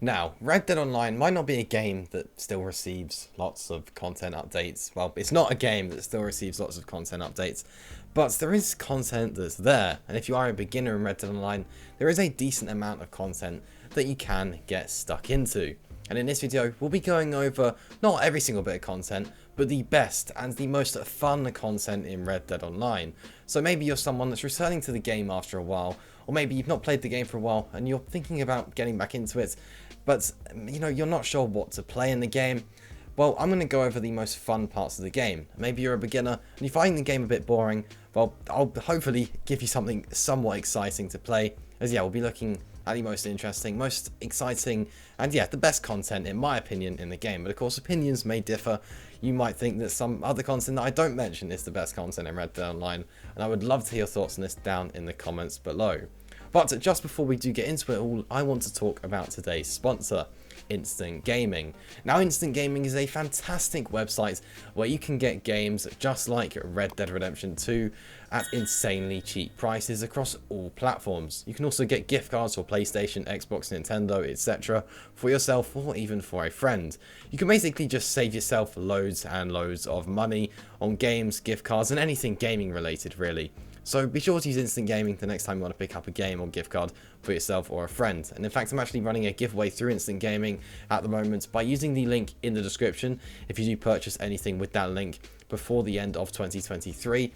Now, Red Dead Online might not be a game that still receives lots of content updates. Well, it's not a game that still receives lots of content updates, but there is content that's there. And if you are a beginner in Red Dead Online, there is a decent amount of content that you can get stuck into. And in this video, we'll be going over not every single bit of content, but the best and the most fun content in Red Dead Online. So maybe you're someone that's returning to the game after a while, or maybe you've not played the game for a while and you're thinking about getting back into it, but you're not sure what to play in the game. Well, I'm going to go over the most fun parts of the game. Maybe you're a beginner and you find the game a bit boring. Well, I'll hopefully give you something somewhat exciting to play, as we'll be looking at the most interesting, most exciting, and the best content in my opinion in the game. But of course, opinions may differ. You might think that some other content that I don't mention is the best content in Red Dead Online, and I would love to hear your thoughts on this down in the comments below. But just before we do get into it all, I want to talk about today's sponsor, Instant Gaming. Now, Instant Gaming is a fantastic website where you can get games just like Red Dead Redemption 2 at insanely cheap prices across all platforms. You can also get gift cards for PlayStation, Xbox, Nintendo, etc. for yourself or even for a friend. You can basically just save yourself loads and loads of money on games, gift cards, and anything gaming related really. So be sure to use Instant Gaming the next time you want to pick up a game or gift card for yourself or a friend. And in fact, I'm actually running a giveaway through Instant Gaming at the moment by using the link in the description. If you do purchase anything with that link before the end of 2023,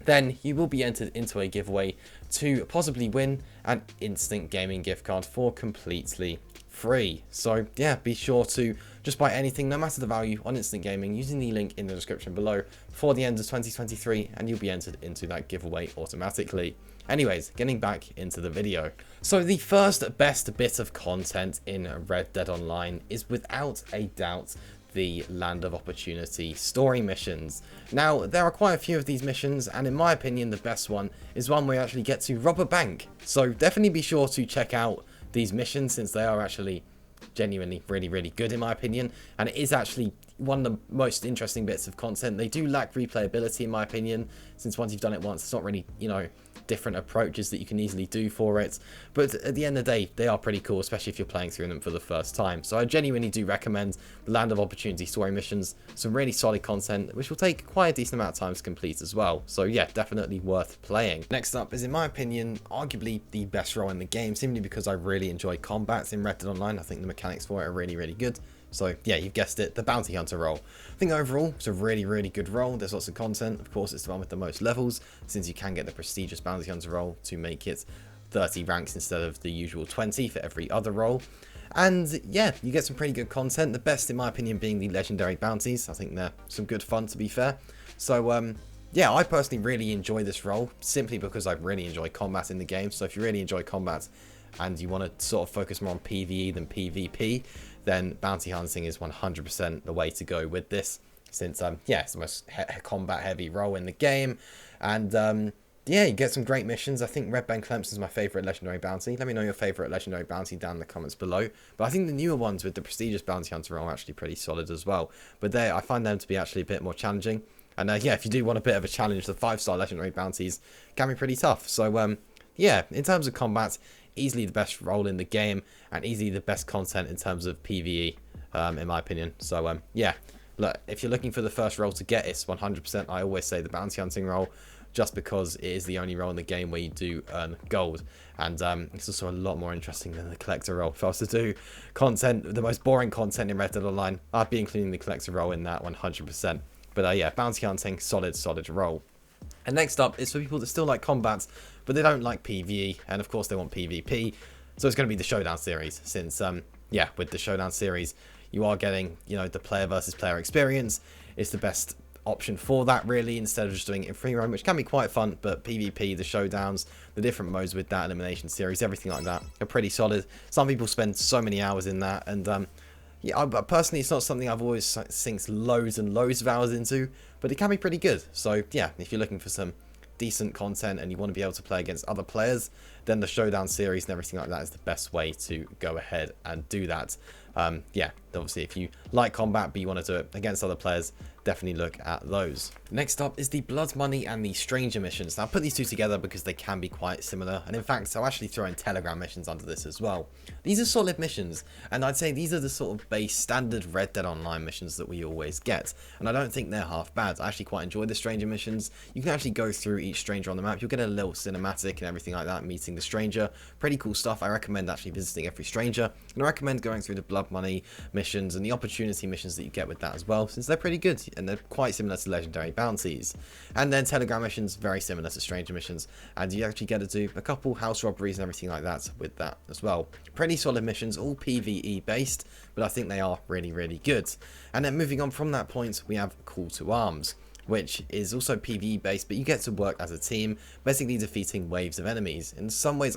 then you will be entered into a giveaway to possibly win an Instant Gaming gift card for completely free. So be sure to just buy anything, no matter the value, on Instant Gaming using the link in the description below before the end of 2023, and you'll be entered into that giveaway automatically. Anyways, getting back into the video. So the first best bit of content in Red Dead Online is without a doubt the Land of Opportunity story missions. Now, there are quite a few of these missions, and in my opinion, the best one is one where you actually get to rob a bank. So definitely be sure to check out these missions, since they are actually genuinely really good in my opinion, and it is actually one of the most interesting bits of content. They do lack replayability in my opinion, since once you've done it once, it's not really, different approaches that you can easily do for it, but at the end of the day, they are pretty cool, especially if you're playing through them for the first time. So I genuinely do recommend the Land of Opportunity story missions. Some really solid content, which will take quite a decent amount of time to complete as well. So definitely worth playing. Next up is, in my opinion, arguably the best role in the game, simply because I really enjoy combat in Red Dead Online. I think the mechanics for it are really good. So you've guessed it, the Bounty Hunter role. I think overall, it's a really good role. There's lots of content. Of course, it's the one with the most levels, since you can get the prestigious Bounty Hunter role to make it 30 ranks instead of the usual 20 for every other role. And you get some pretty good content. The best, in my opinion, being the legendary bounties. I think they're some good fun, to be fair. So I personally really enjoy this role, simply because I really enjoy combat in the game. So if you really enjoy combat and you want to sort of focus more on PvE than PvP, then bounty hunting is 100% the way to go with this, since it's the most combat heavy role in the game. And you get some great missions. I think Red Ben Clemson's my favourite legendary bounty. Let me know your favourite legendary bounty down in the comments below. But I think the newer ones with the prestigious bounty hunter are actually pretty solid as well. But I find them to be actually a bit more challenging. And if you do want a bit of a challenge, the 5-star legendary bounties can be pretty tough. So in terms of combat, easily the best role in the game, and easily the best content in terms of PvE, in my opinion. So look, if you're looking for the first role to get, it's 100%. I always say the bounty hunting role, just because it is the only role in the game where you do earn gold, and it's also a lot more interesting than the collector role. If I was to do content, the most boring content in Red Dead Online, I'd be including the collector role in that 100%. But bounty hunting, solid role. And next up is for people that still like combat, but they don't like PvE, and of course they want PvP. So it's going to be the Showdown series, since with the Showdown series, you are getting the player versus player experience. It's the best option for that really, instead of just doing it in free roam, which can be quite fun. But PvP, the showdowns, the different modes with that elimination series, everything like that are pretty solid. Some people spend so many hours in that, and personally, it's not something I've always sunk loads and loads of hours into, but it can be pretty good. So if you're looking for some decent content and you want to be able to play against other players, then the Showdown series and everything like that is the best way to go ahead and do that. Obviously if you like combat but you want to do it against other players, definitely look at those. Next up is the Blood Money and the Stranger missions. Now I put these two together because they can be quite similar, and in fact I'll actually throw in Telegram missions under this as well. These are solid missions, and I'd say these are the sort of base standard Red Dead Online missions that we always get, and I don't think they're half bad. I actually quite enjoy the Stranger missions. You can actually go through each stranger on the map, you'll get a little cinematic and everything like that, meeting the stranger. Pretty cool stuff. I recommend actually visiting every stranger, and I recommend going through the Blood Money missions and the opportunity missions that you get with that as well, since they're pretty good and they're quite similar to legendary bounties. And then Telegram missions, very similar to stranger missions, and you actually get to do a couple house robberies and everything like that with that as well. Pretty solid missions, all PvE based, but I think they are really, really good. And then moving on from that point, we have Call to Arms, which is also PvE based, but you get to work as a team, basically defeating waves of enemies. In some ways,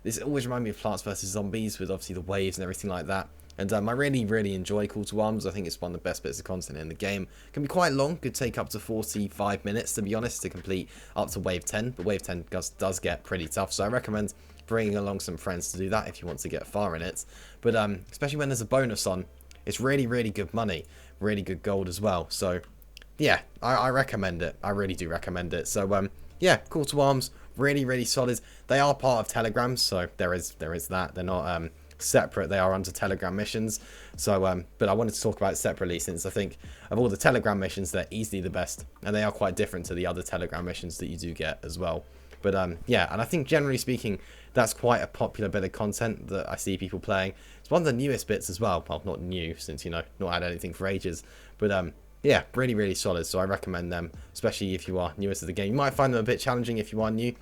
this always reminds me of Plants vs Zombies, with obviously the waves and everything like that. And I really, really enjoy Call to Arms. I think it's one of the best bits of content in the game. It can be quite long, could take up to 45 minutes, to be honest, to complete up to Wave 10. But Wave 10 does get pretty tough, so I recommend bringing along some friends to do that if you want to get far in it. But especially when there's a bonus on, it's really, really good money, really good gold as well. So yeah, I recommend it. I really do recommend it. So yeah, Call to Arms, really, really solid. They are part of Telegram, so there is that. They're not separate, they are under Telegram missions. So but I wanted to talk about it separately, since I think of all the Telegram missions, they're easily the best, and they are quite different to the other Telegram missions that you do get as well. But yeah, and I think generally speaking, that's quite a popular bit of content that I see people playing. It's one of the newest bits as well. Well, not new, since, you know, not had anything for ages, but yeah, really, really solid. So I recommend them, especially if you are newer to the game. You might find them a bit challenging if you are new,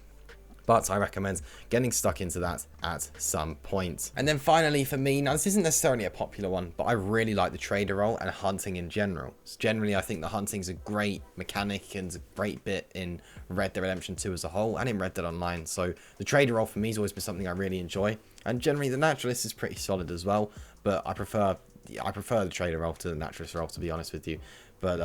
but I recommend getting stuck into that at some point. And then finally for me, now this isn't necessarily a popular one, but I really like the trader role and hunting in general. So generally, I think the hunting's a great mechanic and a great bit in Red Dead Redemption 2 as a whole, and in Red Dead Online. So the trader role for me has always been something I really enjoy. And generally the naturalist is pretty solid as well, but I prefer the trader role to the naturalist role, to be honest with you. But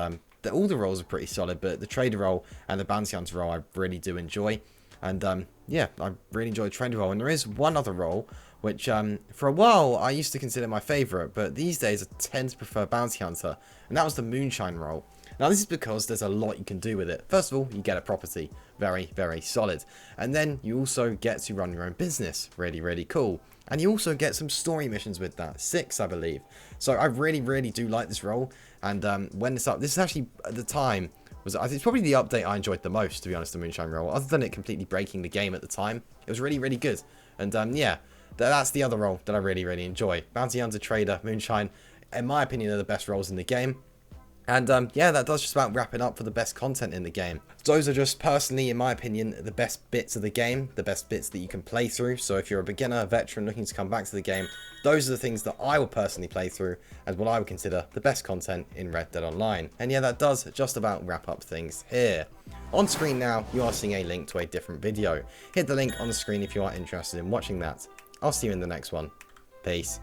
all the roles are pretty solid, but the trader role and the bounty hunter role I really do enjoy. And yeah, I really enjoy the trader role. And there is one other role which for a while I used to consider my favourite, but these days I tend to prefer bounty hunter, and that was the moonshine role. Now this is because there's a lot you can do with it. First of all, you get a property, very, very solid, and then you also get to run your own business, really, really cool. And you also get some story missions with that, 6 I believe. So I really, really do like this role. And when this is actually at the time, it's probably the update I enjoyed the most, to be honest, the moonshine role. Other than it completely breaking the game at the time, it was really, really good. And yeah, that's the other role that I really, really enjoy. Bounty hunter, trader, moonshine, in my opinion, are the best roles in the game. And yeah, that does just about wrap it up for the best content in the game. Those are just personally, in my opinion, the best bits of the game, the best bits that you can play through. So if you're a beginner, a veteran looking to come back to the game, those are the things that I will personally play through as what I would consider the best content in Red Dead Online. And yeah, that does just about wrap up things here. On screen now, you are seeing a link to a different video. Hit the link on the screen if you are interested in watching that. I'll see you in the next one. Peace.